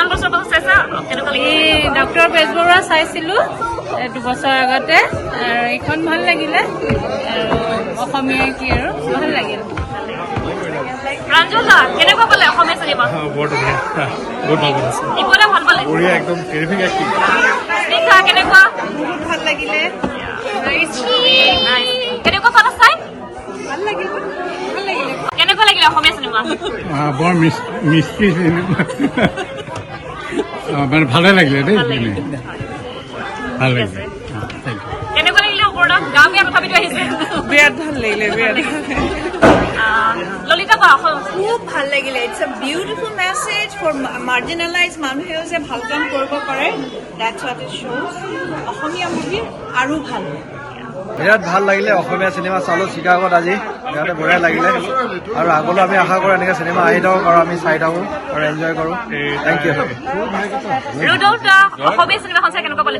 কিমান বছৰ পাছত চাইছা কেনেকুৱা লাগিছে ডক্টৰ বেজবৰুৱা চাইছিলোঁ 2 বছৰ আগতে আৰু এইখন ভাল লাগিলে আৰু অসমীয়া কি আৰু ভাল লাগিল প্ৰাঞ্জল দা কেনেকুৱা পালে অসমীয়া চিনেমা বহুত ধুনীয়া বহুত ভাল লাগিছে ইফালে ভাল পালে বঢ়িয়া একদম টেৰিফিক এক্টিং স্নিগ্ধা কেনেকুৱা বহুত ভাল লাগিলে কেনেকুৱা পালা চাই ভাল লাগিলে কেনেকুৱা লাগিলে অসমীয়া চিনেমা বৰ মিষ্টি মানে ভালে লাগিলে দেই ভাল লাগিলে কেনেকুৱা লাগিলে ওপৰত গাঁৱলীয়া তথাপিতো আহিছে বিৰাট ভাল লাগিলে বিৰাট ললিতা বা খুব ভাল লাগিলে it's a beautiful message for মাৰ্জিনেলাইজ মানুহেও যে ভাল কাম কৰিব পাৰে দ্যাটছ হোৱাট ইট শ্ব'জ অসমীয়া মুভি আৰু ভাল বিৰাট ভাল লাগিলে অসমীয়া চিনেমা চালোঁ চিকাগোত আজি বিৰাট বঢ়িয়া লাগিলে আৰু আগলৈ আমি আশা কৰোঁ এনেকৈ চিনেমা আহি থাকক আৰু আমি চাই থাকোঁ আৰু এনজয় কৰোঁ থেংক ইউ ৰুডল্ফ দা অসমীয়া চিনেমাখন চাই কেনেকুৱা পালে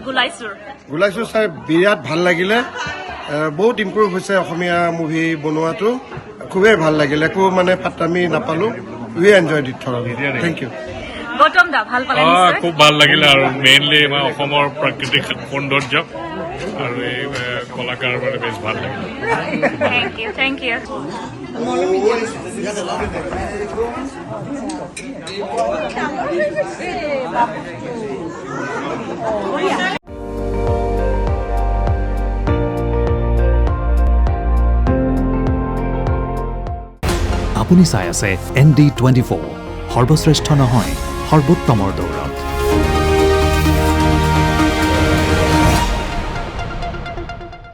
গোলাইছোঁ চাই বিৰাট ভাল লাগিলে বহুত ইম্প্ৰুভ হৈছে অসমীয়া মুভি বনোৱাটো খুবেই ভাল লাগিলে একো মানে পাত্তামি নাপালোঁ we enjoy it thoroughly thank you Gautam da ভাল পালে খুব ভাল লাগিলে আৰু মেইনলি আমাৰ অসমৰ প্ৰাকৃতিক সৌন্দৰ্য আৰু এই কলাকাৰৰ বাবে বেছ ভাল লাগিলে থেংক ইউ আপুনি চাই আছে ND24 সৰ্বশ্ৰেষ্ঠ নহয় সৰ্বোত্তমৰ দৌৰ